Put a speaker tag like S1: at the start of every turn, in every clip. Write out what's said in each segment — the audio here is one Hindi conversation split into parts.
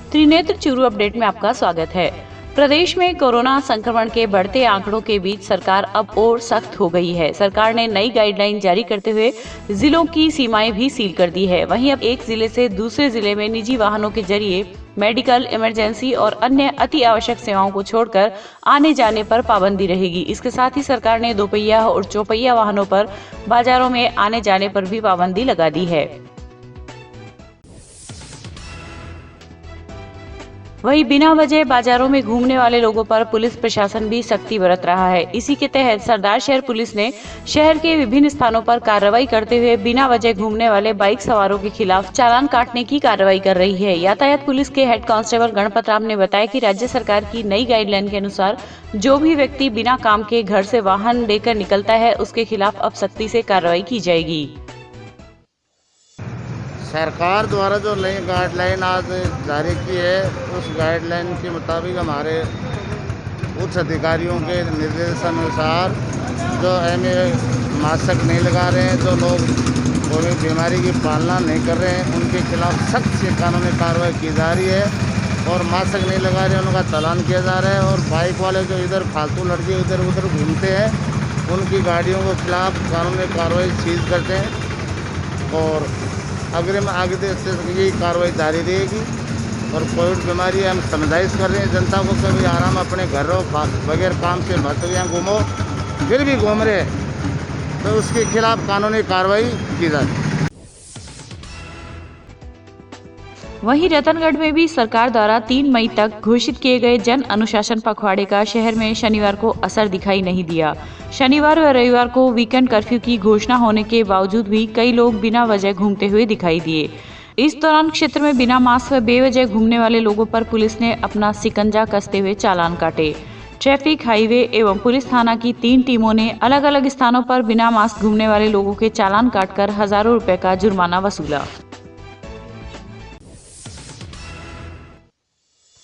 S1: त्रिनेत्र चूरू अपडेट में आपका स्वागत है। प्रदेश में कोरोना संक्रमण के बढ़ते आंकड़ों के बीच सरकार अब और सख्त हो गई है। सरकार ने नई गाइडलाइन जारी करते हुए जिलों की सीमाएं भी सील कर दी है। वहीं अब एक जिले से दूसरे जिले में निजी वाहनों के जरिए मेडिकल, इमरजेंसी और अन्य अति आवश्यक सेवाओं को छोड़कर आने जाने पर पाबंदी रहेगी। इसके साथ ही सरकार ने दोपहिया और चौपहिया वाहनों पर बाजारों में आने जाने पर भी पाबंदी लगा दी है। वहीं बिना वजह बाजारों में घूमने वाले लोगों पर पुलिस प्रशासन भी सख्ती बरत रहा है। इसी के तहत सरदार शहर पुलिस ने शहर के विभिन्न स्थानों पर कार्रवाई करते हुए बिना वजह घूमने वाले बाइक सवारों के खिलाफ चालान काटने की कार्रवाई कर रही है। यातायात पुलिस के हेड कांस्टेबल गणपत राम ने बताया कि राज्य सरकार की नई गाइडलाइन के अनुसार जो भी व्यक्ति बिना काम के घर से वाहन लेकर निकलता है उसके खिलाफ अब सख्ती से कार्रवाई की जाएगी।
S2: सरकार द्वारा जो नई गाइडलाइन आज जारी की है, उस गाइडलाइन के मुताबिक हमारे उच्च अधिकारियों के निर्देशानुसार जो मास्क नहीं लगा रहे हैं, जो लोग कोविड बीमारी की पालना नहीं कर रहे हैं, उनके खिलाफ सख्त से कानूनी कार्रवाई की जा रही है। और मास्क नहीं लगा रहे हैं उनका चालान किया जा रहा है। और बाइक वाले जो इधर फालतू लड़के इधर उधर घूमते हैं, उनकी गाड़ियों के खिलाफ कानूनी कार्रवाई सीज करते हैं। और अग्रिम आगे से यही कार्रवाई जारी रहेगी। और कोविड बीमारी हम समझाइश कर रहे हैं जनता को, कभी आराम अपने घर रहो, बगैर काम से मत यहाँ घूमो, फिर भी घूम रहे तो उसके खिलाफ कानूनी कार्रवाई की जाए।
S1: वहीं रतनगढ़ में भी सरकार द्वारा 3 मई तक घोषित किए गए जन अनुशासन पखवाड़े का शहर में शनिवार को असर दिखाई नहीं दिया। शनिवार व रविवार को वीकेंड कर्फ्यू की घोषणा होने के बावजूद भी कई लोग बिना वजह घूमते हुए दिखाई दिए। इस दौरान क्षेत्र में बिना मास्क व बेवजह घूमने वाले लोगों पर पुलिस ने अपना शिकंजा कसते हुए चालान काटे। ट्रैफिक, हाईवे एवं पुलिस थाना की 3 टीमों ने अलग अलग स्थानों पर बिना मास्क घूमने वाले लोगों के चालान काटकर हजारों रुपए का जुर्माना वसूला।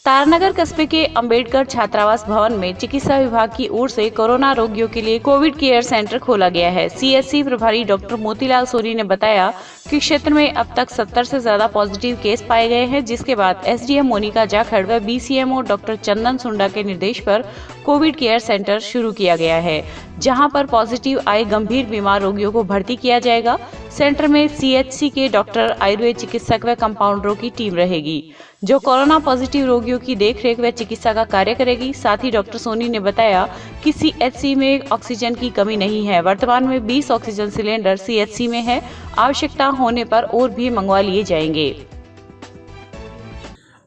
S1: तारानगर कस्बे के अंबेडकर छात्रावास भवन में चिकित्सा विभाग की ओर से कोरोना रोगियों के लिए कोविड केयर सेंटर खोला गया है। सीएचसी प्रभारी डॉक्टर मोतीलाल सोनी ने बताया कि क्षेत्र में अब तक 70 से ज्यादा पॉजिटिव केस पाए गए हैं, जिसके बाद एसडीएम मोनिका जाखड़ व बीसीएमओ डॉक्टर चंदन सुंडा के निर्देश पर कोविड केयर सेंटर शुरू किया गया है, जहां पर पॉजिटिव आए गंभीर बीमार रोगियों को भर्ती किया जाएगा। सेंटर में सीएचसी के डॉक्टर, आयुर्वेद चिकित्सक व कंपाउंडरों की टीम रहेगी, जो कोरोना पॉजिटिव रोगियों की देखरेख व चिकित्सा का कार्य करेगी। साथ ही डॉक्टर सोनी ने बताया कि सीएचसी में ऑक्सीजन की कमी नहीं है। वर्तमान में 20 ऑक्सीजन सिलेंडर सीएचसी में है, आवश्यकता होने पर और भी मंगवा लिए जाएंगे।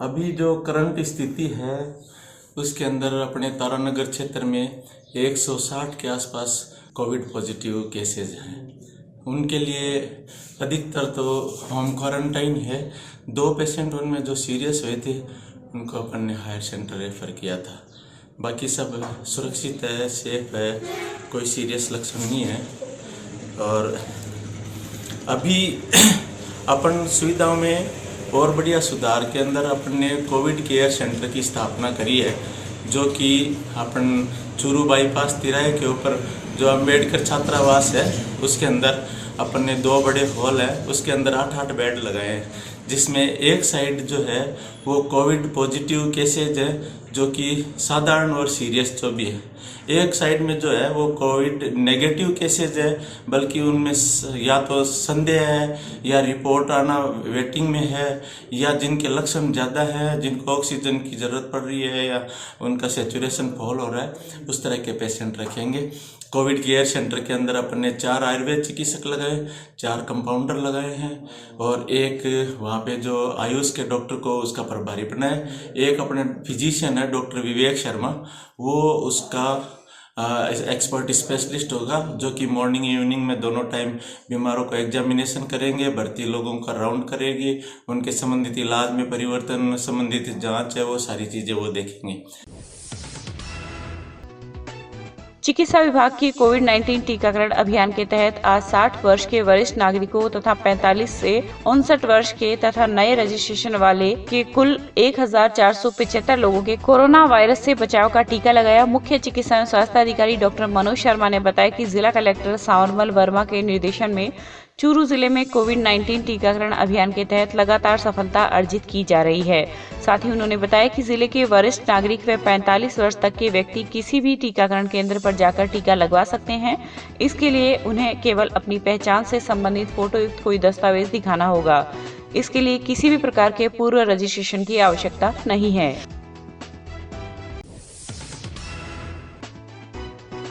S3: अभी जो करंट स्थिति है उसके अंदर अपने तारानगर क्षेत्र में 160 के आसपास कोविड पॉजिटिव केसेज हैं। उनके लिए अधिकतर तो होम क्वारंटाइन है। 2 पेशेंट उनमें जो सीरियस हुए थे उनको अपन ने हायर सेंटर रेफर किया था। बाकी सब सुरक्षित है, सेफ है, कोई सीरियस लक्षण नहीं है। और अभी अपन सुविधाओं में और बढ़िया सुधार के अंदर अपन ने कोविड केयर सेंटर की स्थापना करी है, जो कि अपन चूरू बाईपास तिराहे के ऊपर जो अंबेडकर छात्रावास है उसके अंदर अपन ने 2 बड़े हॉल है, उसके अंदर 8-8 बेड लगाए हैं, जिसमें एक साइड जो है वो कोविड पॉजिटिव केसेज है जो कि साधारण और सीरियस जो भी है। एक साइड में जो है वो कोविड नेगेटिव केसेज है, बल्कि उनमें या तो संदेह है या रिपोर्ट आना वेटिंग में है, या जिनके लक्षण ज़्यादा है, जिनको ऑक्सीजन की ज़रूरत पड़ रही है या उनका सैचुरेशन फॉल हो रहा है, उस तरह के पेशेंट रखेंगे। कोविड केयर सेंटर के अंदर अपन ने 4 आयुर्वेद चिकित्सक लगाए, 4 कंपाउंडर लगाए हैं और एक वहाँ पे जो आयुष के डॉक्टर को उसका प्रभारी बनाए। एक अपने फिजिशियन है डॉक्टर विवेक शर्मा, वो उसका एक्सपर्ट स्पेशलिस्ट होगा, जो कि मॉर्निंग इवनिंग में दोनों टाइम बीमारों को एग्जामिनेशन करेंगे, भर्ती लोगों का राउंड करेगी, उनके संबंधित इलाज में परिवर्तन, संबंधित जांच है, वो सारी चीज़ें वो देखेंगे।
S1: चिकित्सा विभाग की कोविड-19 टीकाकरण अभियान के तहत आज 60 वर्ष के वरिष्ठ नागरिकों तथा 45 से 59 वर्ष के तथा नए रजिस्ट्रेशन वाले के कुल 1475 लोगों के कोरोना वायरस से बचाव का टीका लगाया। मुख्य चिकित्सा एवं स्वास्थ्य अधिकारी डॉक्टर मनोज शर्मा ने बताया कि जिला कलेक्टर सांवरमल वर्मा के निर्देशन में चूरू जिले में कोविड-19 टीकाकरण अभियान के तहत लगातार सफलता अर्जित की जा रही है। साथ ही उन्होंने बताया कि जिले के वरिष्ठ नागरिक व 45 वर्ष तक के व्यक्ति किसी भी टीकाकरण केंद्र पर जाकर टीका लगवा सकते हैं। इसके लिए उन्हें केवल अपनी पहचान से संबंधित फोटो युक्त कोई दस्तावेज दिखाना होगा। इसके लिए किसी भी प्रकार के पूर्व रजिस्ट्रेशन की आवश्यकता नहीं है।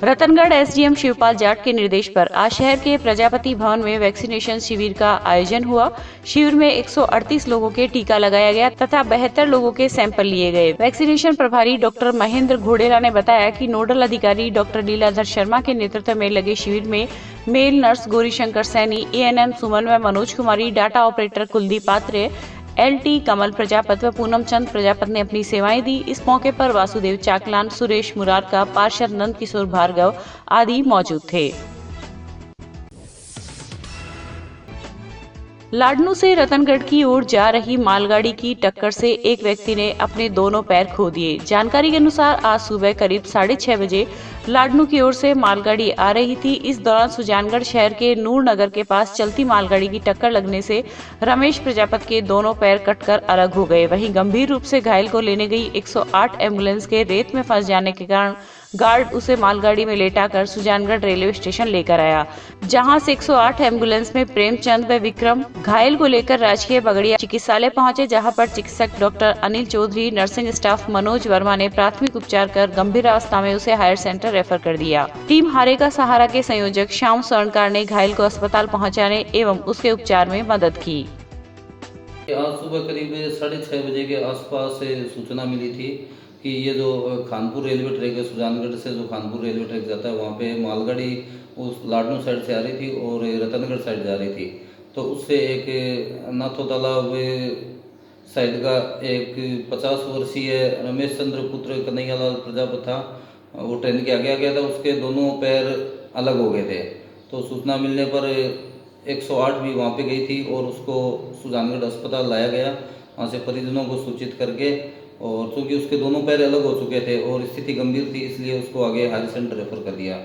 S1: रतनगढ़ एसडीएम शिवपाल जाट के निर्देश पर आज शहर के प्रजापति भवन में वैक्सीनेशन शिविर का आयोजन हुआ। शिविर में 138 लोगों के टीका लगाया गया तथा 72 लोगों के सैंपल लिए गए। वैक्सीनेशन प्रभारी डॉक्टर महेंद्र घोड़ेला ने बताया कि नोडल अधिकारी डॉक्टर लीलाधर शर्मा के नेतृत्व में लगे शिविर में male nurse Gaurishankar Saini, ANM Suman व Manoj Kumari, data operator Kuldeep Patre, LT Kamal Prajapat व पूनम चंद प्रजापत ने अपनी सेवाएं दी। इस मौके पर वासुदेव चाकलान, सुरेश मुरारका, पार्षद नंद किशोर भार्गव आदि मौजूद थे। लाडनू से रतनगढ़ की ओर जा रही मालगाड़ी की टक्कर से एक व्यक्ति ने अपने दोनों पैर खो दिए। जानकारी के अनुसार आज सुबह करीब 6:30 बजे लाडनू की ओर से मालगाड़ी आ रही थी। इस दौरान सुजानगढ़ शहर के नूर नगर के पास चलती मालगाड़ी की टक्कर लगने से रमेश प्रजापत के दोनों पैर कटकर अलग हो गए। वहीं गंभीर रूप से घायल को लेने गई 108 एम्बुलेंस के रेत में फंस जाने के कारण गार्ड उसे मालगाड़ी में लेटाकर सुजानगढ़ रेलवे स्टेशन लेकर आया, जहां से 108 एम्बुलेंस में प्रेमचंद व विक्रम घायल को लेकर राजकीय बगड़िया चिकित्सालय पहुंचे, जहां पर चिकित्सक doctor Anil Chaudhary, nursing staff Manoj Verma ने प्राथमिक उपचार कर गंभीर अवस्था में उसे हायर सेंटर रेफर कर दिया। टीम हारे का सहारा के संयोजक श्याम स्वर्णकार ने घायल को अस्पताल पहुँचाने एवं उसके उपचार में मदद की।
S4: आज सुबह करीब 6:30 बजे के आसपास सूचना मिली थी कि ये जो खानपुर रेलवे ट्रैक है, सुजानगढ़ से जो खानपुर रेलवे ट्रैक जाता है, वहाँ पे मालगाड़ी उस लाडनू साइड से आ रही थी और रतनगढ़ साइड जा रही थी। तो उससे एक नाथो तालाब साइड का एक 50 वर्षीय रमेश चंद्र पुत्र कन्हैयालाल प्रजापत था, वो ट्रेन के आगे आ गया था, उसके दोनों पैर अलग हो गए थे। तो सूचना मिलने पर 108 भी वहाँ पे गई थी और उसको सुजानगढ़ अस्पताल लाया गया, वहाँ से परिजनों को सूचित करके। और चूँकि उसके दोनों पैर अलग हो चुके थे और स्थिति गंभीर थी, इसलिए उसको आगे हायर सेंटर रेफर कर दिया।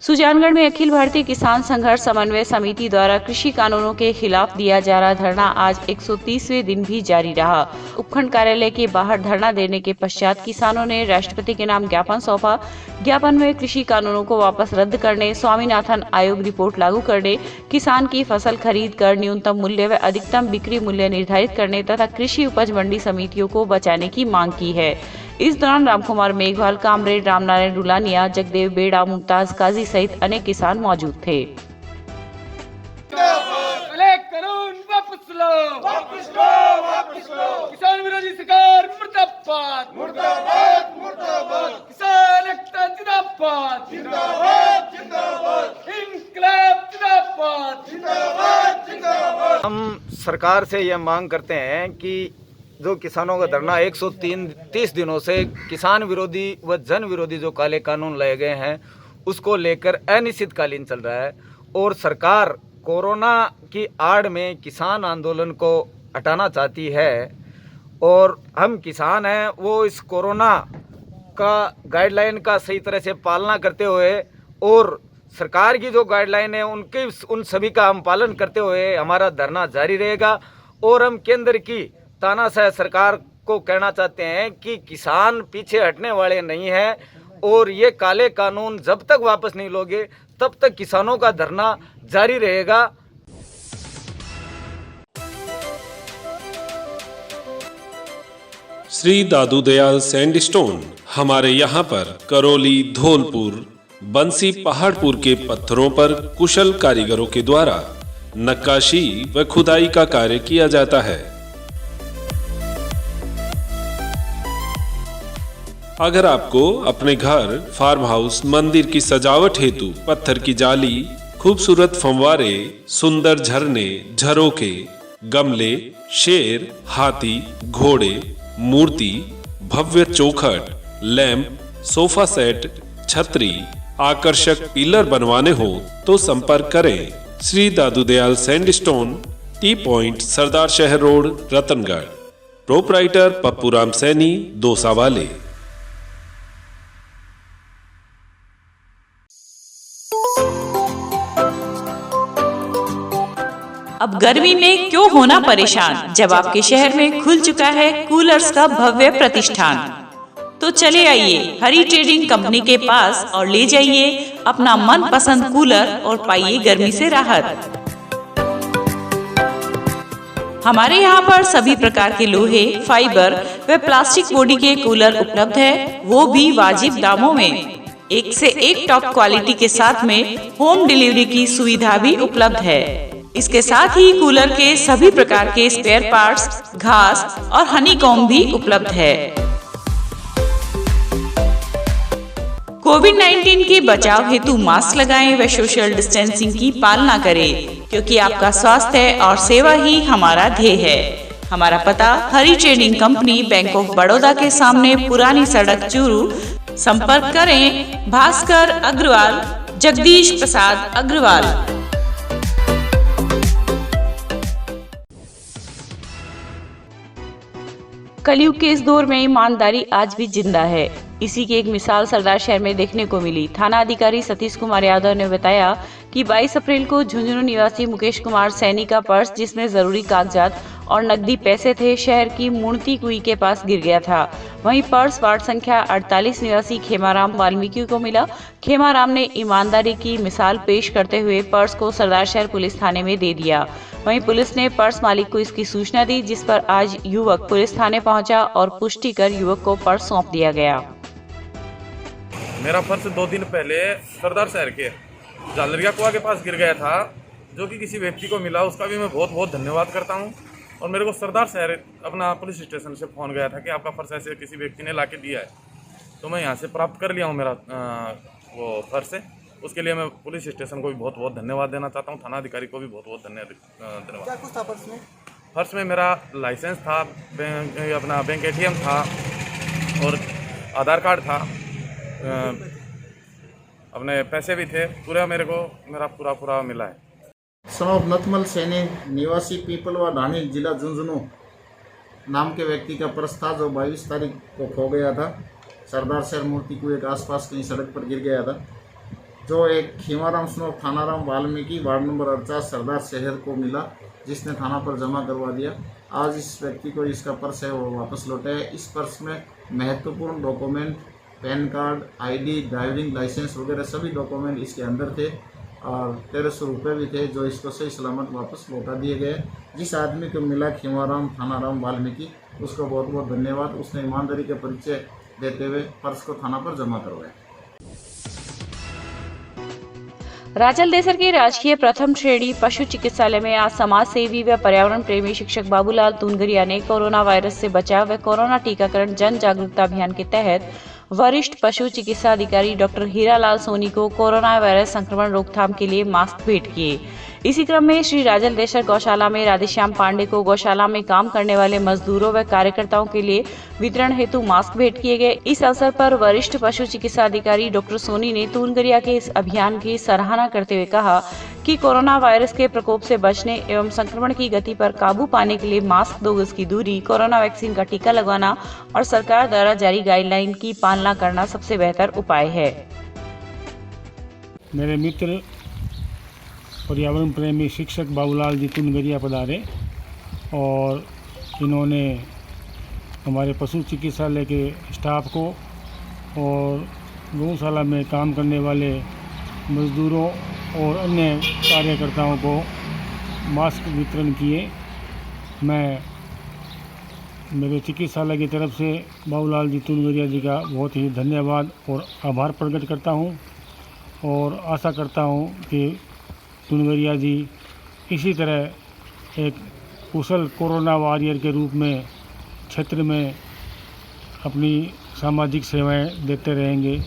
S1: सुजानगढ़ में अखिल भारतीय किसान संघर्ष समन्वय समिति द्वारा कृषि कानूनों के खिलाफ दिया जा रहा धरना आज 130वें दिन भी जारी रहा। उपखंड कार्यालय के बाहर धरना देने के पश्चात किसानों ने राष्ट्रपति के नाम ज्ञापन सौंपा। ज्ञापन में कृषि कानूनों को वापस रद्द करने, स्वामीनाथन आयोग रिपोर्ट लागू करने, किसान की फसल खरीद कर न्यूनतम मूल्य व अधिकतम बिक्री मूल्य निर्धारित करने तथा कृषि उपज मंडी समितियों को बचाने की मांग की है। इस दौरान रामकुमार मेघवाल, कामरेड रामनारायण रुलानिया, जगदेव बेड़ा, मुमताज काजी सहित अनेक किसान मौजूद थे।
S5: कानून वापस लो, वापस लो, वापस लो। किसान विरोधी सरकार मुर्दाबाद, मुर्दाबाद, मुर्दाबाद। किसान एकता जिंदाबाद, जिंदाबाद, जिंदाबाद। इंकलाब जिंदाबाद, जिंदाबाद, जिंदाबाद।
S6: हम सरकार से यह मांग करते हैं कि जो किसानों का धरना 130 दिनों से किसान विरोधी व जन विरोधी जो काले कानून लाए गए हैं उसको लेकर अनिश्चितकालीन चल रहा है और सरकार कोरोना की आड़ में किसान आंदोलन को हटाना चाहती है। और हम किसान हैं, वो इस कोरोना का गाइडलाइन का सही तरह से पालना करते हुए और सरकार की जो गाइडलाइन है उन सभी का हम पालन करते हुए हमारा धरना जारी रहेगा। और हम केंद्र की तानाशाह सरकार को कहना चाहते हैं कि किसान पीछे हटने वाले नहीं हैं और ये काले कानून जब तक वापस नहीं लोगे तब तक किसानों का धरना जारी रहेगा।
S7: श्री दादू दयाल सैंडस्टोन हमारे यहाँ पर करौली, धौलपुर, बंसी, पहाड़पुर के पत्थरों पर कुशल कारीगरों के द्वारा नक्काशी व खुदाई का कार्य किया जाता है। अगर आपको अपने घर, फार्म हाउस, मंदिर की सजावट हेतु पत्थर की जाली, खूबसूरत फंवारे, सुंदर झरने, झरोखे, गमले, शेर, हाथी, घोड़े, मूर्ति, भव्य चौखट, लैंप, सोफा सेट, छतरी, आकर्षक पिलर बनवाने हो तो संपर्क करें Shri Dadu Dayal sandstone, T point, सरदार शहर रोड, रतनगढ़। प्रोपराइटर पप्पू राम सैनी, दोसा वाले।
S1: अब गर्मी में क्यों होना परेशान, जब आपके शहर में खुल चुका है कूलर्स का भव्य प्रतिष्ठान। तो चले आइए हरी ट्रेडिंग कंपनी के पास और ले जाइए अपना मनपसंद कूलर और पाइए गर्मी से राहत। हमारे यहाँ पर सभी प्रकार के लोहे, फाइबर व प्लास्टिक बॉडी के कूलर उपलब्ध है, वो भी वाजिब दामों में। एक से एक टॉप क्वालिटी के साथ में होम डिलीवरी की सुविधा भी उपलब्ध है। इसके साथ ही कूलर के सभी प्रकार के स्पेयर पार्ट्स, घास और हनीकॉम्ब भी उपलब्ध है। कोविड-19 के बचाव हेतु मास्क लगाएं व सोशल डिस्टेंसिंग की पालना करें, क्योंकि आपका स्वास्थ्य और सेवा ही हमारा ध्येय है। हमारा पता Hari trading company, bank of Baroda के सामने, पुरानी सड़क, चूरू। संपर्क करें भास्कर अग्रवाल, जगदीश प्रसाद अग्रवाल। कलयुग के इस दौर में ईमानदारी आज भी जिंदा है। इसी की एक मिसाल सरदार शहर में देखने को मिली। थाना अधिकारी सतीश कुमार यादव ने बताया कि 22 अप्रैल को झुंझुनू निवासी मुकेश कुमार सैनी का पर्स, जिसमें जरूरी कागजात और नकदी पैसे थे, शहर की मूर्ति कुई के पास गिर गया था। वहीं पर्स वार्ड संख्या 48 निवासी खेमाराम वाल्मीकि को मिला। खेमाराम ने ईमानदारी की मिसाल पेश करते हुए पर्स को सरदार शहर पुलिस थाने में दे दिया। वहीं पुलिस ने पर्स मालिक को इसकी सूचना दी, जिस पर आज युवक पुलिस थाने पहुंचा और पुष्टि कर युवक को पर्स सौंप दिया गया।
S8: मेरा पर्स 2 दिन पहले सरदार शहर के जालरिया कुआ के पास गिर गया था, जो कि किसी व्यक्ति को मिला। उसका भी मैं बहुत बहुत धन्यवाद करता हूं। और मेरे को सरदार शहर अपना पुलिस स्टेशन से फ़ोन गया था कि आपका पर्स ऐसे किसी व्यक्ति ने लाके दिया है, तो मैं यहां से प्राप्त कर लिया हूं मेरा वो पर्स है। उसके लिए मैं पुलिस स्टेशन को भी बहुत बहुत धन्यवाद देना चाहता हूँ। थाना अधिकारी को भी बहुत बहुत धन्यवाद।
S9: क्या कुछ था पर्स में?
S8: पर्स में मेरा लाइसेंस था, अपना बैंक ATM था और आधार कार्ड था, अपने पैसे भी थे। पूरा मेरे को मेरा पूरा मिला है।
S2: सन ऑफ नथमल सैनी निवासी पीपलवा ढाणी, जिला झुंझुनू नाम के व्यक्ति का पर्स था, जो 22 तारीख को खो गया था। सरदार शहर मूर्ति कुएं के आसपास कहीं सड़क पर गिर गया था, जो एक खेमाराम स्नोफ थानाराम वाल्मीकि वार्ड नंबर 48 सरदार शहर को मिला, जिसने थाना पर जमा करवा दिया। आज इस व्यक्ति को इसका पर्स है वो वापस लौटा है। इस पर्स में महत्वपूर्ण document, PAN card, ID, driving licence वगैरह सभी डॉक्यूमेंट इसके अंदर थे और 1300 रुपये भी थे, जो इसको सही सलामत वापस लौटा दिए गए। जिस आदमी को मिला खेमाराम थानाराम वाल्मीकि, उसको बहुत बहुत धन्यवाद। उसने ईमानदारी का परिचय देते हुए पर्स को थाना पर जमा करवाया।
S1: राजलदेसर के राजकीय प्रथम श्रेणी पशु चिकित्सालय में आज समाज सेवी व पर्यावरण प्रेमी शिक्षक बाबूलाल तुनगरिया ने कोरोना वायरस से बचाव व कोरोना टीकाकरण जन जागरूकता अभियान के तहत वरिष्ठ पशु चिकित्सा अधिकारी डॉक्टर हीरालाल सोनी को कोरोना वायरस संक्रमण रोकथाम के लिए मास्क भेंट किए। इसी क्रम में श्री राजलदेसर गौशाला में राधेश्याम पांडे को गौशाला में काम करने वाले मजदूरों व कार्यकर्ताओं के लिए वितरण हेतु मास्क भेंट किए गए। इस अवसर पर वरिष्ठ पशु चिकित्सा अधिकारी डॉक्टर सोनी ने तुनगरिया के इस अभियान की सराहना करते हुए कहा कि कोरोना वायरस के प्रकोप से बचने एवं संक्रमण की गति पर काबू पाने के लिए मास्क, 2 गज की दूरी, कोरोना वैक्सीन का टीका लगवाना और सरकार द्वारा जारी गाइडलाइन की पालना करना सबसे बेहतर उपाय है।
S10: मेरे मित्र पर्यावरण प्रेमी शिक्षक बाबूलाल जी तुनगरिया पधारे और इन्होंने हमारे पशु चिकित्सालय के स्टाफ को और गौशाला में काम करने वाले मजदूरों और अन्य कार्यकर्ताओं को मास्क वितरण किए। मैं मेरे चिकित्सालय की तरफ से बाबूलाल जी तुनगरिया जी का बहुत ही धन्यवाद और आभार प्रकट करता हूं और आशा करता हूं कि तुनगरिया जी इसी तरह एक कुशल कोरोना वॉरियर के रूप में क्षेत्र में अपनी सामाजिक सेवाएं देते रहेंगे।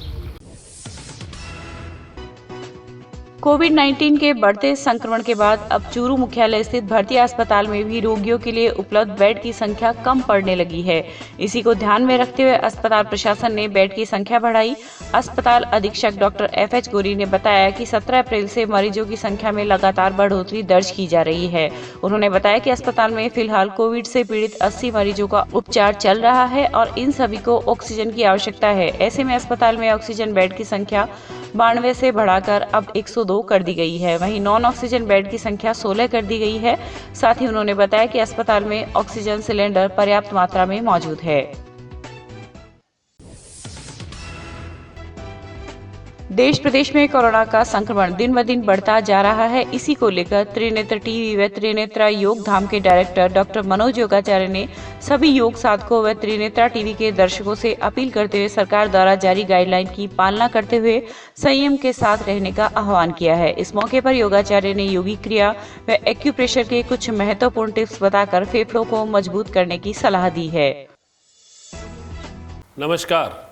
S1: कोविड-19 के बढ़ते संक्रमण के बाद अब चूरू मुख्यालय स्थित भर्ती अस्पताल में भी रोगियों के लिए उपलब्ध बेड की संख्या कम पड़ने लगी है। इसी को ध्यान में रखते हुए अस्पताल प्रशासन ने बेड की संख्या बढ़ाई। अस्पताल अधीक्षक डॉक्टर FH गोरी ने बताया कि 17 अप्रैल से मरीजों की संख्या में लगातार बढ़ोतरी दर्ज की जा रही है। उन्होंने बताया कि अस्पताल में फिलहाल कोविड से पीड़ित 80 मरीजों का उपचार चल रहा है और इन सभी को ऑक्सीजन की आवश्यकता है। ऐसे में अस्पताल में ऑक्सीजन बेड की संख्या 92 से बढ़ाकर अब 102 कर दी गई है। वहीं नॉन ऑक्सीजन बेड की संख्या 16 कर दी गई है। साथ ही उन्होंने बताया कि अस्पताल में ऑक्सीजन सिलेंडर पर्याप्त मात्रा में मौजूद है। देश प्रदेश में कोरोना का संक्रमण दिन ब दिन बढ़ता जा रहा है। इसी को लेकर त्रिनेत्र टीवी व त्रिनेत्रा योग धाम के डायरेक्टर डॉक्टर मनोज योगाचार्य ने सभी योग साधकों व त्रिनेत्रा टीवी के दर्शकों से अपील करते हुए सरकार द्वारा जारी गाइडलाइन की पालना करते हुए संयम के साथ रहने का आह्वान किया है। इस मौके पर योगाचार्य ने योगी क्रिया व एक्यूप्रेशर के कुछ महत्वपूर्ण टिप्स बताकर फेफड़ों को मजबूत करने की सलाह दी है।
S7: नमस्कार।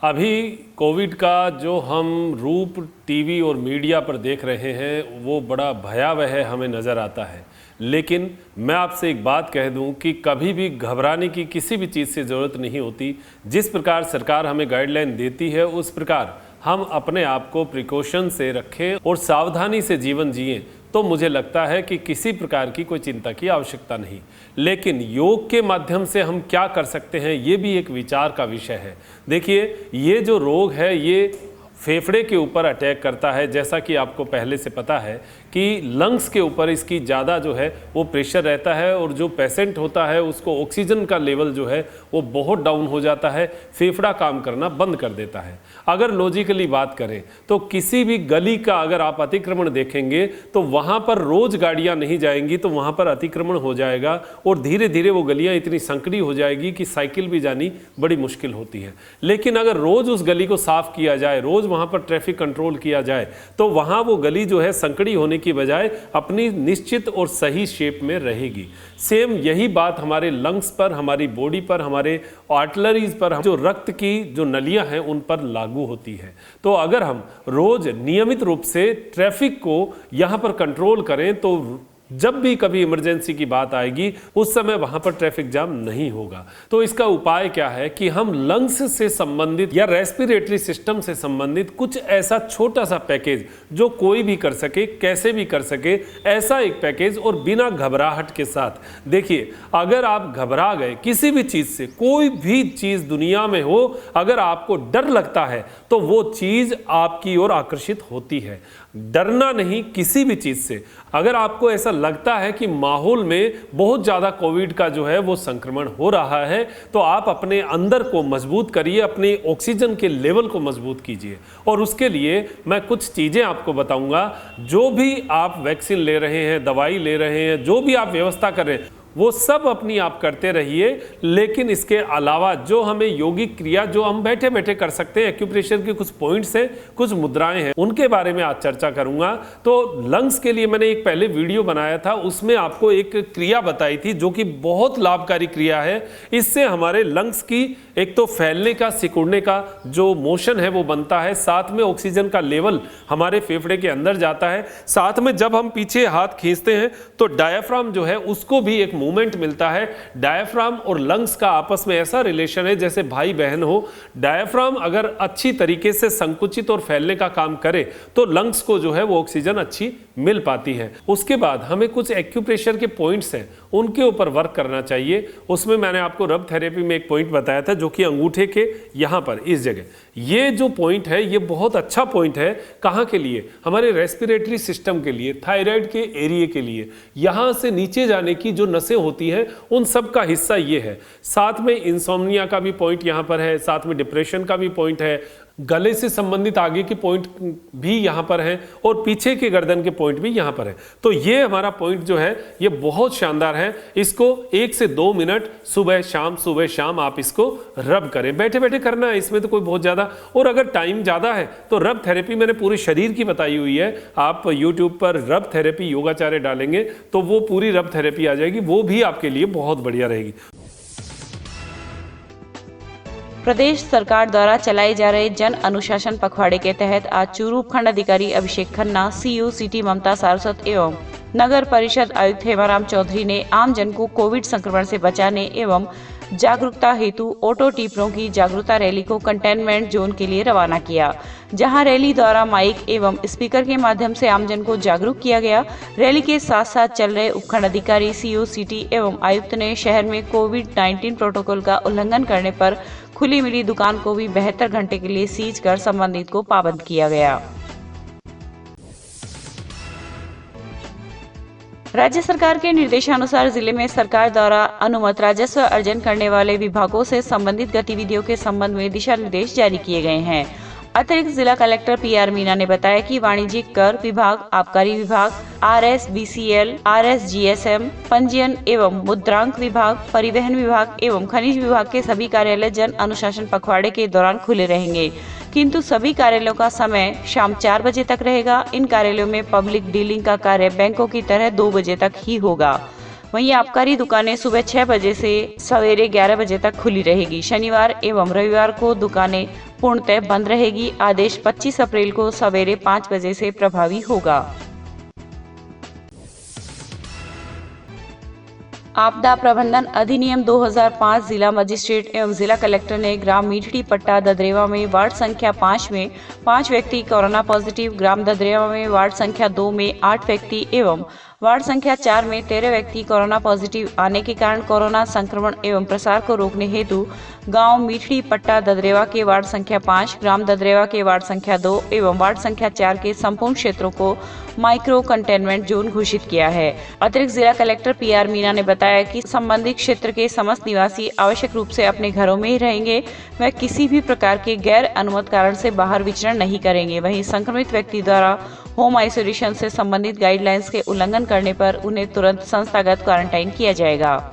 S7: अभी कोविड का जो हम रूप टीवी और मीडिया पर देख रहे हैं वो बड़ा भयावह हमें नज़र आता है, लेकिन मैं आपसे एक बात कह दूं कि कभी भी घबराने की किसी भी चीज़ से ज़रूरत नहीं होती। जिस प्रकार सरकार हमें गाइडलाइन देती है उस प्रकार हम अपने आप को प्रिकॉशन से रखें और सावधानी से जीवन जिएं तो मुझे लगता है कि किसी प्रकार की कोई चिंता की आवश्यकता नहीं। लेकिन योग के माध्यम से हम क्या कर सकते हैं ये भी एक विचार का विषय है। देखिए, ये जो रोग है ये फेफड़े के ऊपर अटैक करता है। जैसा कि आपको पहले से पता है कि लंग्स के ऊपर इसकी ज़्यादा जो है वो प्रेशर रहता है और जो पेशेंट होता है उसको ऑक्सीजन का लेवल जो है वो बहुत डाउन हो जाता है, फेफड़ा काम करना बंद कर देता है। अगर लॉजिकली बात करें तो किसी भी गली का अगर आप अतिक्रमण देखेंगे तो वहाँ पर रोज़ गाड़ियाँ नहीं जाएंगी, तो वहाँ पर अतिक्रमण हो जाएगा और धीरे धीरे वो गलियाँ इतनी संकड़ी हो जाएगी कि साइकिल भी जानी बड़ी मुश्किल होती है। लेकिन अगर रोज़ उस गली को साफ़ किया जाए, रोज़ वहाँ पर ट्रैफिक कंट्रोल किया जाए तो वहाँ वो गली जो है संकड़ी होने की बजाय अपनी निश्चित और सही शेप में रहेगी। सेम यही बात हमारे लंग्स पर, हमारी बॉडी पर, हमारे आर्टलरीज पर, जो रक्त की जो नलियां हैं उन पर लागू होती है। तो अगर हम रोज नियमित रूप से ट्रैफिक को यहाँ पर कंट्रोल करें तो जब भी कभी इमरजेंसी की बात आएगी उस समय वहां पर ट्रैफिक जाम नहीं होगा। तो इसका उपाय क्या है कि हम लंग्स से संबंधित या रेस्पिरेटरी सिस्टम से संबंधित कुछ ऐसा छोटा सा पैकेज जो कोई भी कर सके, कैसे भी कर सके, ऐसा एक पैकेज और बिना घबराहट के साथ। देखिए, अगर आप घबरा गए किसी भी चीज से, कोई भी चीज दुनिया में हो, अगर आपको डर लगता है तो वो चीज आपकी ओर आकर्षित होती है। डरना नहीं किसी भी चीज से। अगर आपको ऐसा लगता है कि माहौल में बहुत ज़्यादा कोविड का जो है वो संक्रमण हो रहा है तो आप अपने अंदर को मजबूत करिए, अपने ऑक्सीजन के लेवल को मजबूत कीजिए। और उसके लिए मैं कुछ चीज़ें आपको बताऊंगा। जो भी आप वैक्सीन ले रहे हैं, दवाई ले रहे हैं, जो भी आप व्यवस्था कर रहे हैं वो सब अपनी आप करते रहिए। लेकिन इसके अलावा जो हमें योगिक क्रिया जो हम बैठे बैठे कर सकते हैं, एक्यूप्रेशर के कुछ पॉइंट्स हैं, कुछ मुद्राएं हैं, उनके बारे में आज चर्चा करूंगा। तो लंग्स के लिए मैंने एक पहले वीडियो बनाया था, उसमें आपको एक क्रिया बताई थी जो कि बहुत लाभकारी क्रिया है। इससे हमारे लंग्स की एक तो फैलने का, सिकुड़ने का जो मोशन है वो बनता है, साथ में ऑक्सीजन का लेवल हमारे फेफड़े के अंदर जाता है। साथ में जब हम पीछे हाथ खींचते हैं तो डायफ्राम जो है उसको भी एक मूवमेंट मिलता है। डायफ्राम और लंग्स का आपस में ऐसा रिलेशन है जैसे भाई बहन हो। डायफ्राम अगर अच्छी तरीके से संकुचित और फैलने का काम करे तो लंग्स को जो है वो ऑक्सीजन अच्छी मिल पाती है। उसके बाद हमें कुछ एक्यूप्रेशर के पॉइंट्स हैं, उनके ऊपर वर्क करना चाहिए। उसमें मैंने आपको रब थेरेपी में एक पॉइंट बताया था जो कि अंगूठे के यहाँ पर इस जगह, ये जो पॉइंट है ये बहुत अच्छा पॉइंट है। कहाँ के लिए? हमारे रेस्पिरेटरी सिस्टम के लिए, थायराइड के एरिया के लिए। यहाँ से नीचे जाने की जो नसें होती हैं उन सब का हिस्सा ये है। साथ में इंसोम्निया का भी पॉइंट यहाँ पर है, साथ में डिप्रेशन का भी पॉइंट है, गले से संबंधित आगे के पॉइंट भी यहाँ पर हैं और पीछे के गर्दन के पॉइंट भी यहाँ पर है। तो ये हमारा पॉइंट जो है ये बहुत शानदार है। इसको 1 से 2 मिनट सुबह शाम आप इसको रब करें। बैठे बैठे करना है, इसमें तो कोई बहुत ज़्यादा, और अगर टाइम ज़्यादा है तो रब थेरेपी मैंने पूरे शरीर की बताई हुई है। आप यूट्यूब पर रब थेरेपी योगाचार्य डालेंगे तो वो पूरी रब थेरेपी आ जाएगी, वो भी आपके लिए बहुत बढ़िया रहेगी।
S1: प्रदेश सरकार द्वारा चलाए जा रहे जन अनुशासन पखवाड़े के तहत आज चूरू उपखंड अधिकारी अभिषेक खन्ना, सीईओ सिटी ममता सारस्वत एवं नगर परिषद आयुक्त हेमाराम चौधरी ने आम जन को कोविड संक्रमण से बचाने एवं जागरूकता हेतु ऑटो टीपरों की जागरूकता रैली को कंटेनमेंट जोन के लिए रवाना किया, जहां रैली द्वारा माइक एवं स्पीकर के माध्यम से आमजन को जागरूक किया गया। रैली के साथ साथ चल रहे उपखंड अधिकारी, सीईओ सिटी एवं आयुक्त ने शहर में कोविड-19 प्रोटोकॉल का उल्लंघन करने पर खुली मिली दुकान को भी 72 घंटे के लिए सीज कर संबंधित को पाबंद किया गया। राज्य सरकार के निर्देशानुसार जिले में सरकार द्वारा अनुमत राजस्व अर्जन करने वाले विभागों से संबंधित गतिविधियों के संबंध में दिशा निर्देश जारी किए गए हैं। अतिरिक्त जिला कलेक्टर PR मीना ने बताया कि वाणिज्यिक कर विभाग, आबकारी विभाग, RSBCL, RSGSM, पंजीयन एवं मुद्रांक विभाग, परिवहन विभाग एवं खनिज विभाग के सभी कार्यालय जन अनुशासन पखवाड़े के दौरान खुले रहेंगे, किंतु सभी कार्यालयों का समय शाम 4 बजे तक रहेगा। इन कार्यालयों में पब्लिक डीलिंग का कार्य बैंकों की तरह 2 बजे तक ही होगा। वहीं आबकारी दुकानें सुबह 6 बजे से सवेरे 11 बजे तक खुली रहेगी। शनिवार एवं रविवार को दुकानें पूर्णतः बंद रहेगी। आदेश 25 अप्रैल को सवेरे 5 बजे से प्रभावी होगा। आपदा प्रबंधन अधिनियम 2005 जिला मजिस्ट्रेट एवं जिला कलेक्टर ने ग्राम मीठड़ी पट्टा ददरेवा में वार्ड संख्या 5 में 5 व्यक्ति कोरोना पॉजिटिव, ग्राम ददरेवा में वार्ड संख्या 2 में 8 व्यक्ति एवं वार्ड संख्या 4 में 13 व्यक्ति कोरोना पॉजिटिव आने के कारण कोरोना संक्रमण एवं प्रसार को रोकने हेतु गांव मीठड़ी पट्टा ददरेवा के वार्ड संख्या 5, ग्राम ददरेवा के वार्ड संख्या 2 एवं वार्ड संख्या 4 के संपूर्ण क्षेत्रों को माइक्रो कंटेनमेंट जोन घोषित किया है। अतिरिक्त जिला कलेक्टर PR मीना ने बताया कि संबंधित क्षेत्र के समस्त निवासी आवश्यक रूप से अपने घरों में ही रहेंगे। वह किसी भी प्रकार के गैर अनुमत कारण से बाहर विचरण नहीं करेंगे। वहीं संक्रमित व्यक्ति द्वारा होम आइसोलेशन से संबंधित गाइडलाइंस के उल्लंघन करने पर उन्हें तुरंत संस्थागत क्वारंटाइन किया जाएगा।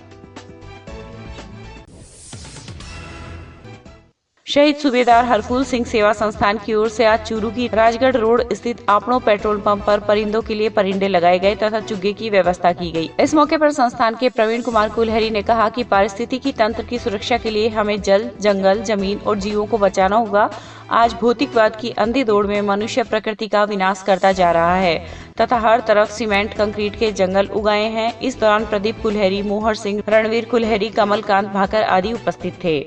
S1: शहीद सूबेदार हरफूल सिंह सेवा संस्थान की ओर से आज चूरू की राजगढ़ रोड स्थित आपनो पेट्रोल पंप पर परिंदों के लिए परिंदे लगाए गए तथा चुग्गे की व्यवस्था की गई। इस मौके पर संस्थान के प्रवीण कुमार कुलहरी ने कहा कि पारिस्थितिकी तंत्र की सुरक्षा के लिए हमें जल, जंगल, जमीन और जीवों को बचाना होगा। आज भौतिकवाद की अंधी दौड़ में मनुष्य प्रकृति का विनाश करता जा रहा है तथा हर तरफ सीमेंट कंक्रीट के जंगल उगाए हैं। इस दौरान प्रदीप कुलहरी, मोहर सिंह, रणवीर कुलहरी, कमलकांत भाकर आदि उपस्थित थे।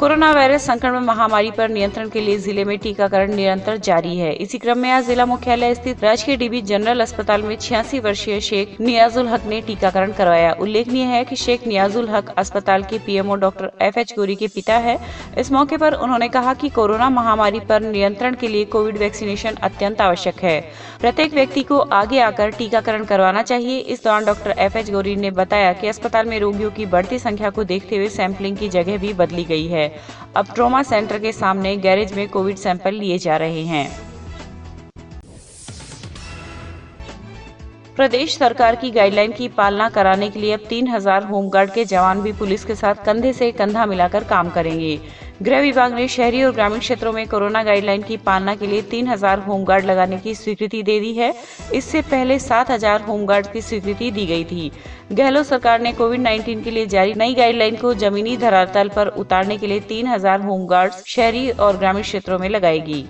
S1: कोरोना वायरस संक्रमण महामारी पर नियंत्रण के लिए जिले में टीकाकरण निरंतर जारी है। इसी क्रम में आज जिला मुख्यालय स्थित राजकीय DB जनरल अस्पताल में 86 वर्षीय शेख नियाजुल हक ने टीकाकरण करवाया। उल्लेखनीय है कि शेख नियाजुल हक अस्पताल के PMO डॉक्टर FH गोरी के पिता है। इस मौके पर उन्होंने कहा कि कोरोना महामारी पर नियंत्रण के लिए कोविड वैक्सीनेशन अत्यंत आवश्यक है। प्रत्येक व्यक्ति को आगे आकर टीकाकरण करवाना चाहिए। इस दौरान डॉक्टर FH गोरी ने बताया कि अस्पताल में रोगियों की बढ़ती संख्या को देखते हुए सैंपलिंग की जगह भी बदली गई है। अब ट्रॉमा सेंटर के सामने गैरेज में कोविड सैंपल लिए जा रहे हैं। प्रदेश सरकार की गाइडलाइन की पालना कराने के लिए अब 3000 होमगार्ड के जवान भी पुलिस के साथ कंधे से कंधा मिलाकर काम करेंगे। गृह विभाग ने शहरी और ग्रामीण क्षेत्रों में कोरोना गाइडलाइन की पालना के लिए 3000 होमगार्ड लगाने की स्वीकृति दे दी है। इससे पहले 7000 होमगार्ड की स्वीकृति दी गई थी। गहलोत सरकार ने कोविड-19 के लिए जारी नई गाइडलाइन को जमीनी धरातल पर उतारने के लिए 3000 होमगार्ड शहरी और ग्रामीण क्षेत्रों में लगाएगी।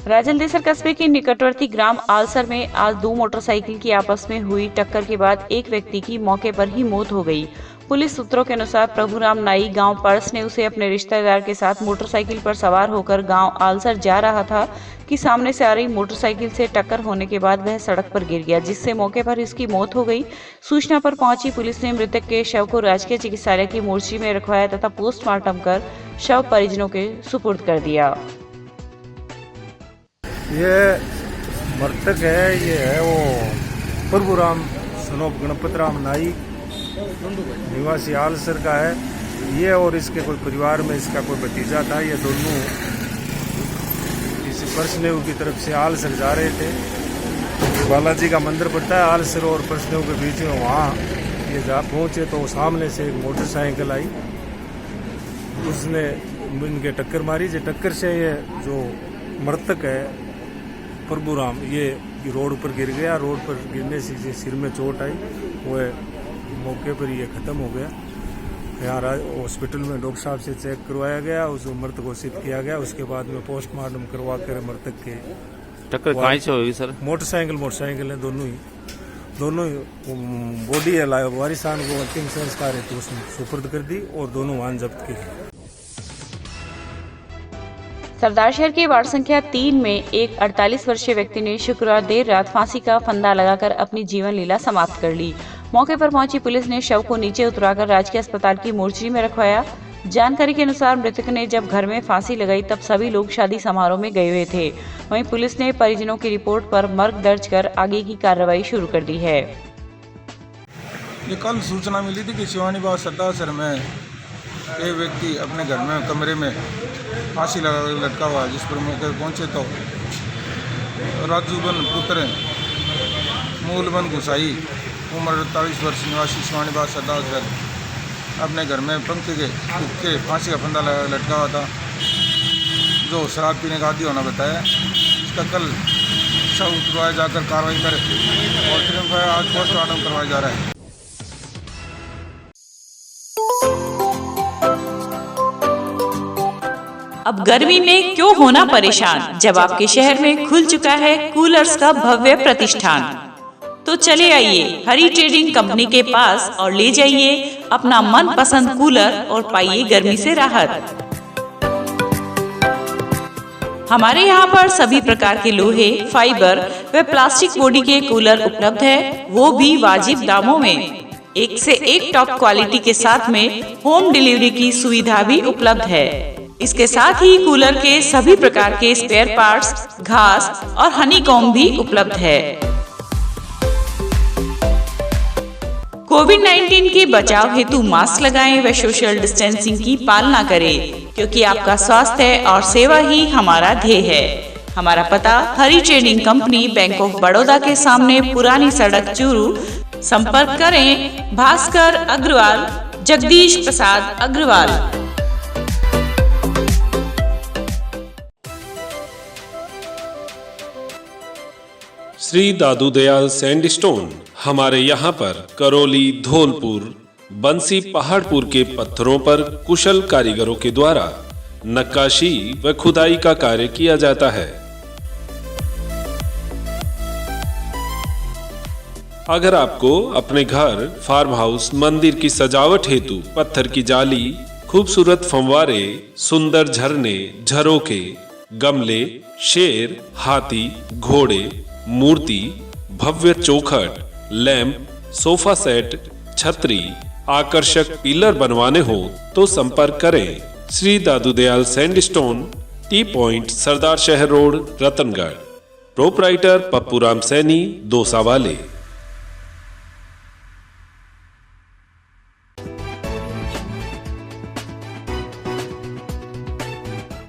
S1: राजलदेसर कस्बे के निकटवर्ती ग्राम आलसर में आज 2 मोटरसाइकिल की आपस में हुई टक्कर के बाद एक व्यक्ति की मौके पर ही मौत हो गई। पुलिस सूत्रों के अनुसार प्रभुराम नाई गांव पर्स ने उसे अपने रिश्तेदार के साथ मोटरसाइकिल पर सवार होकर गांव आलसर जा रहा था कि सामने से आ रही मोटरसाइकिल से टक्कर होने के बाद वह सड़क पर गिर गया, जिससे मौके पर इसकी मौत हो गई। सूचना पर पहुंची पुलिस ने मृतक के शव को राजकीय चिकित्सालय की मोर्चरी में रखवाया तथा पोस्टमार्टम कर शव परिजनों के सुपुर्द कर दिया।
S9: ये मृतक है, ये है वो प्रभुराम सनोप गणपतराम नाई, निवासी आलसर का है। ये और इसके कोई परिवार में इसका कोई भतीजा था। ये दोनों किसी परसनेव की तरफ से आलसर जा रहे थे। बालाजी का मंदिर पड़ता है आलसर और परसनेव के बीच में। वहाँ ये जा पहुँचे तो सामने से एक मोटरसाइकिल आई, उसने इनके टक्कर मारी। जो टक्कर से ये जो मृतक है प्रभुराम, ये रोड पर गिर गया। रोड पर गिरने से सिर में चोट आई, वो मौके पर ये खत्म हो गया। यहाँ हॉस्पिटल में डॉक्टर साहब से चेक करवाया गया, उस मृत घोषित किया गया। उसके बाद में पोस्टमार्टम करवा कर मृतक के
S11: टक्कर कहाँ से हुई सर?
S9: मोटरसाइकिल है, दोनों ही बॉडी है वारिसान को अंतिम संस्कार है तो उसमें सुपुर्द कर दी और दोनों वाहन जब्त किए।
S1: सरदार शहर के वार्ड संख्या 3 में एक 48 वर्षीय व्यक्ति ने शुक्रवार देर रात फांसी का फंदा लगाकर अपनी जीवन लीला समाप्त कर ली। मौके पर पहुंची पुलिस ने शव को नीचे उतराकर राजकीय अस्पताल की मोर्चरी में रखवाया। जानकारी के अनुसार मृतक ने जब घर में फांसी लगाई तब सभी लोग शादी समारोह में गए हुए थे। वहीं पुलिस ने परिजनों की रिपोर्ट पर मर्ग दर्ज कर आगे की कार्रवाई शुरू कर दी है।
S12: ये कल सूचना मिली थी कि शिवानी बाग सरदार शहर में एक व्यक्ति अपने घर में कमरे में फांसी लगा लटका हुआ, जिस पर मौके पर पहुंचे तो राजूबन पुत्र मूलबन गुसाई उम्र 48 वर्ष निवासी शिवानी बाग सरदार शहर अपने घर में पंखे के फांसी का फंदा लटका हुआ था, जो शराब पीने का आदी होना बताया। इसका कल शव उतरवाया जाकर कार्रवाई कर और आज पोस्टमार्टम करवाया जा रहा है।
S1: अब गर्मी में क्यों होना परेशान, जब आपके शहर में खुल चुका है कूलर्स का भव्य प्रतिष्ठान। तो चले आइए हरी ट्रेडिंग कंपनी के पास और ले जाइए अपना मनपसंद कूलर और पाइए गर्मी से राहत। हमारे यहाँ पर सभी प्रकार के लोहे, फाइबर व प्लास्टिक बॉडी के कूलर उपलब्ध है, वो भी वाजिब दामों में। एक से एक टॉप क्वालिटी के साथ में होम डिलीवरी की सुविधा भी उपलब्ध है। इसके साथ ही कूलर के सभी प्रकार के स्पेयर पार्ट्स, घास और हनीकॉम्ब भी उपलब्ध है। कोविड-19 के बचाव हेतु मास्क लगाएं व सोशल डिस्टेंसिंग की पालना करें, क्योंकि आपका स्वास्थ्य और सेवा ही हमारा ध्येय है। हमारा पता Hari trading company, bank of Baroda के सामने, पुरानी सड़क, चूरू। संपर्क करें भास्कर अग्रवाल, जगदीश प्रसाद अग्रवाल।
S7: श्री दादू दयाल सैंडस्टोन हमारे यहाँ पर करौली, धौलपुर, बंसी, पहाड़पुर के पत्थरों पर कुशल कारीगरों के द्वारा नक्काशी व खुदाई का कार्य किया जाता है। अगर आपको अपने घर, फार्म हाउस, मंदिर की सजावट हेतु पत्थर की जाली, खूबसूरत फंवारे, सुंदर झरने, झरोके, गमले, शेर, हाथी, घोड़े, मूर्ति, भव्य चौखट, लैंप, सोफा सेट, छतरी, आकर्षक पिलर बनवाने हो तो संपर्क करें Shri Dadu Dayal sandstone, T point, सरदार शहर रोड, रतनगढ़। प्रोपराइटर पप्पूराम सैनी, दोसा वाले।